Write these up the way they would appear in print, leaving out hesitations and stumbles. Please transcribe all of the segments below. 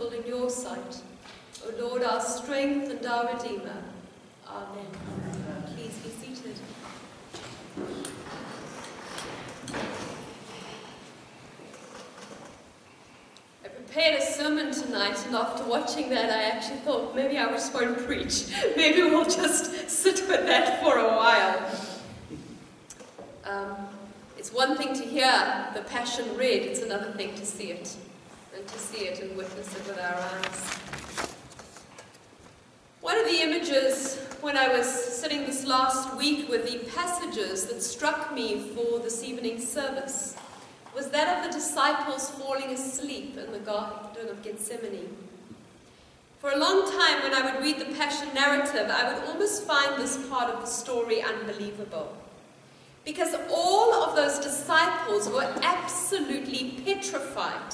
acceptable in your sight, O Lord, our strength and our Redeemer. Amen. Please be seated. I prepared a sermon tonight, and after watching that I actually thought maybe I just won't preach. Maybe we'll just sit with that for a while. It's one thing to hear the Passion read, it's another thing to see it. And to see it and witness it with our eyes. One of the images when I was sitting this last week with the passages that struck me for this evening's service was that of the disciples falling asleep in the Garden of Gethsemane. For a long time when I would read the Passion narrative, I would almost find this part of the story unbelievable. Because all of those disciples were absolutely petrified.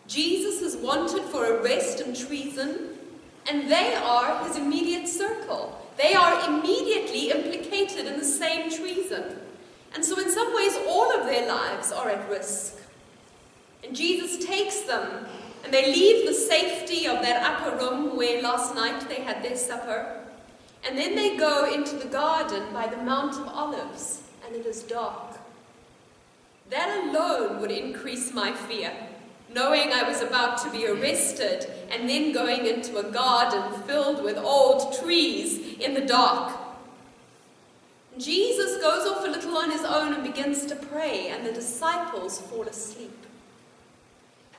Jesus is wanted for arrest and treason, and they are his immediate circle. They are immediately implicated in the same treason. And so in some ways, all of their lives are at risk. And Jesus takes them, and they leave the safety of that upper room where last night they had their supper. And then they go into the garden by the Mount of Olives. And it is dark. That alone would increase my fear, knowing I was about to be arrested and then going into a garden filled with old trees in the dark. Jesus goes off a little on his own and begins to pray, and the disciples fall asleep.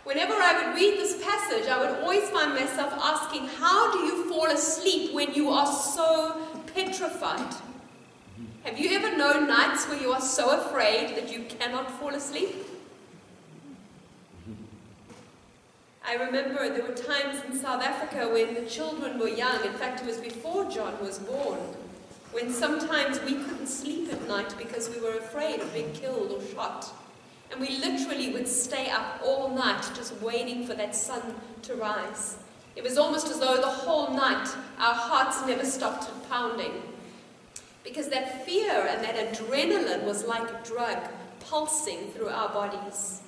Whenever I would read this passage, I would always find myself asking, how do you fall asleep when you are so petrified? Have you ever known nights where you are so afraid that you cannot fall asleep? I remember there were times in South Africa when the children were young. In fact, it was before John was born, when sometimes we couldn't sleep at night because we were afraid of being killed or shot. And we literally would stay up all night just waiting for that sun to rise. It was almost as though the whole night our hearts never stopped pounding. Because that fear and that adrenaline was like a drug pulsing through our bodies.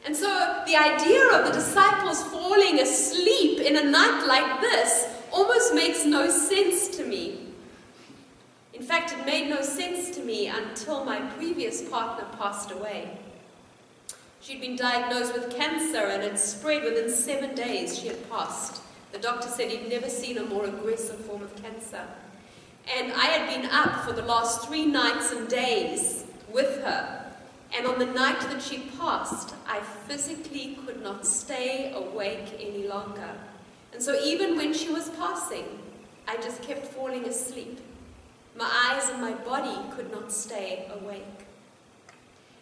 And so the idea of the disciples falling asleep in a night like this almost makes no sense to me. In fact, it made no sense to me until my previous partner passed away. She'd been diagnosed with cancer and it spread within 7 days she had passed. The doctor said he'd never seen a more aggressive form of cancer. And I had been up for the last 3 nights and days with her. And on the night that she passed, I physically could not stay awake any longer. And so even when she was passing, I just kept falling asleep. My eyes and my body could not stay awake.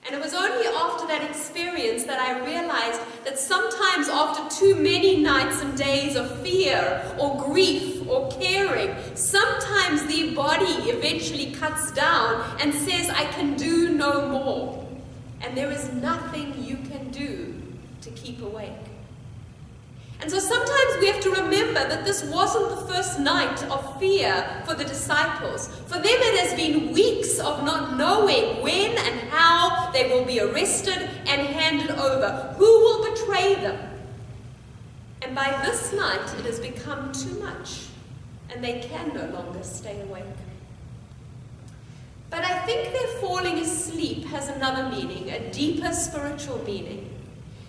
And it was only after that experience that I realized that sometimes after too many nights and days of fear or grief or caring, sometimes the body eventually cuts down and says, I can do no more. And there is nothing you can do to keep awake. And so sometimes we have to remember that this wasn't the first night of fear for the disciples. For them it has been weeks of not knowing when and how they will be arrested and handed over. Who will betray them? And by this night it has become too much, and they can no longer stay awake. But I think their falling asleep has another meaning, a deeper spiritual meaning.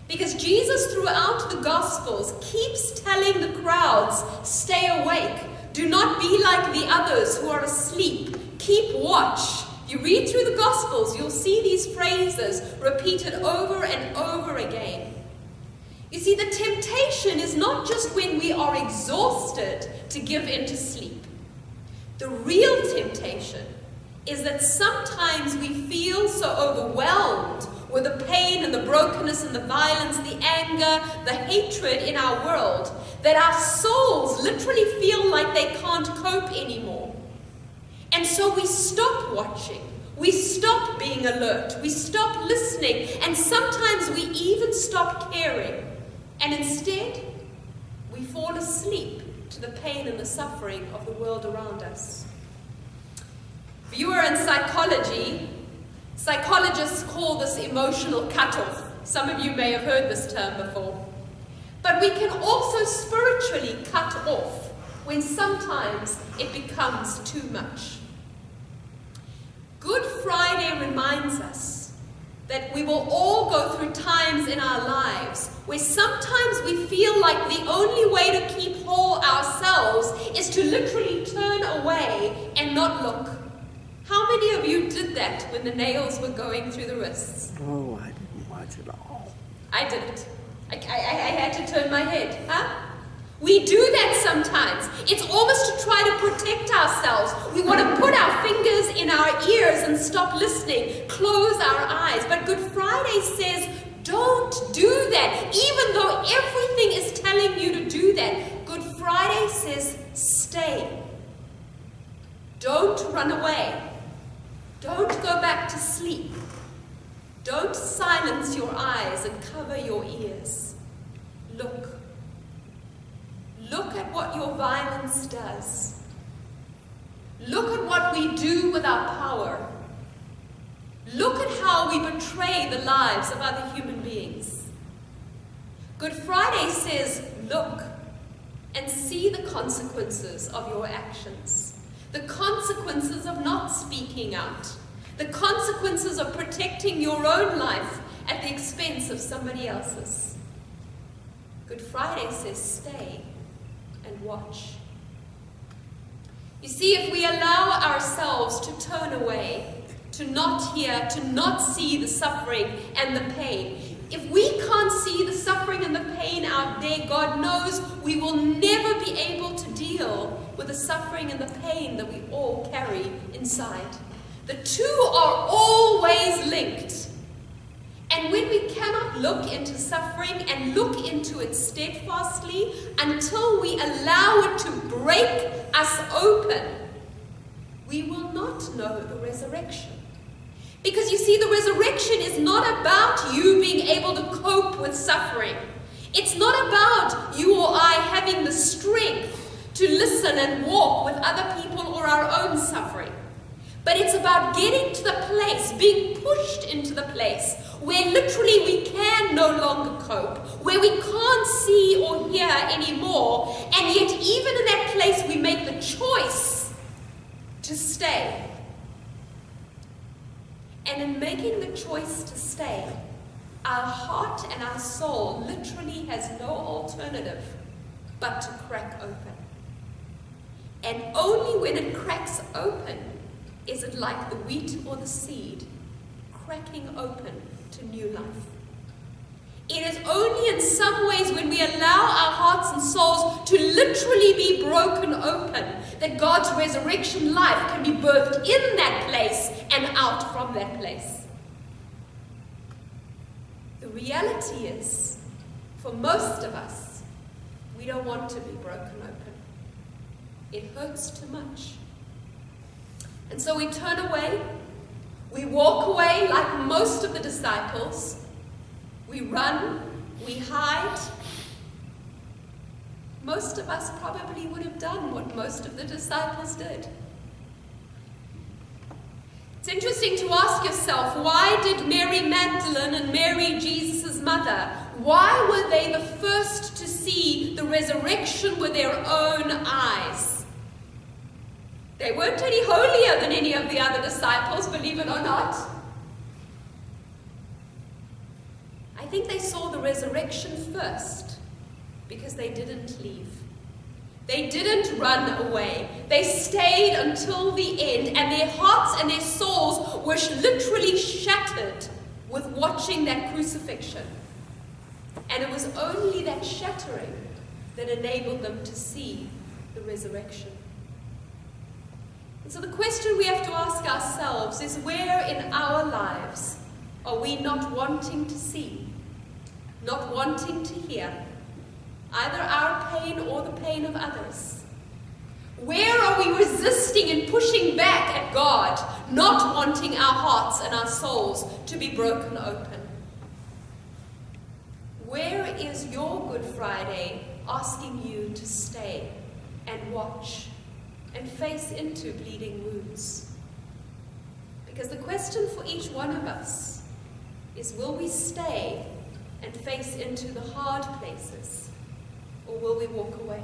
Because Jesus throughout the Gospels keeps telling the crowds, stay awake. Do not be like the others who are asleep. Keep watch. You read through the Gospels, you'll see these phrases repeated over and over again. You see, the temptation is not just when we are exhausted to give in to sleep. The real temptation is that sometimes we feel so overwhelmed with the pain and the brokenness and the violence, the anger, the hatred in our world, that our souls literally feel like they can't cope anymore. And so we stop watching, we stop being alert, we stop listening, and sometimes we even stop caring. And instead, we fall asleep to the pain and the suffering of the world around us. If you are in psychology, psychologists call this emotional cutoff. Some of you may have heard this term before. But we can also spiritually cut off when sometimes it becomes too much. Good Friday reminds us that we will all go through times in our lives where sometimes we feel like the only way to keep whole ourselves is to literally turn away and not look. How many of you did that when the nails were going through the wrists? Oh, I didn't watch it all. I did it. I had to turn my head. Huh? We do that sometimes. It's almost to try to protect ourselves. We want to put our fingers in our ears and stop listening, close our eyes. But Good Friday says, don't do that. Even though everything is telling you to do that, Good Friday says, stay. Don't run away. Don't go back to sleep. Don't silence your eyes and cover your ears. Look. Look at what your violence does. Look at what we do with our power. Look at how we betray the lives of other human beings. Good Friday says, look and see the consequences of your actions. The consequences of not speaking out. The consequences of protecting your own life at the expense of somebody else's. Good Friday says, stay and watch. You see, if we allow ourselves to turn away, to not hear, to not see the suffering and the pain, if we can't see the suffering and the pain out there, God knows we will never be able to deal with the suffering and the pain that we all carry inside. The two are always linked. And when we cannot look into suffering and look into it steadfastly until we allow it to break us open, we will not know the resurrection. Because you see, the resurrection is not about you being able to cope with suffering. It's not about you or I having the strength to listen and walk with other people or our own suffering. But it's about getting to the place, being pushed into the place where literally we can no longer cope, where we can't see or hear anymore, and yet even in that place we make the choice to stay. And in making the choice to stay, our heart and our soul literally has no alternative but to crack open. And only when it cracks open is it like the wheat or the seed cracking open to new life. It is only in some ways when we allow our hearts and souls to literally be broken open that God's resurrection life can be birthed in that place and out from that place. The reality is, for most of us, we don't want to be broken open. It hurts too much. And so we turn away, we walk away like most of the disciples, we run, we hide. Most of us probably would have done what most of the disciples did. It's interesting to ask yourself, why did Mary Magdalene and Mary, Jesus' mother, why were they the first to see the resurrection with their own eyes? They weren't any holier than any of the other disciples, believe it or not. I think they saw the resurrection first because they didn't leave. They didn't run away. They stayed until the end, and their hearts and their souls were literally shattered with watching that crucifixion. And it was only that shattering that enabled them to see the resurrection. And so the question we have to ask ourselves is, where in our lives are we not wanting to see, not wanting to hear, either our pain or the pain of others? Where are we resisting and pushing back at God, not wanting our hearts and our souls to be broken open? Where is your Good Friday asking you to stay and watch and face into bleeding wounds? Because the question for each one of us is, will we stay and face into the hard places, or will we walk away?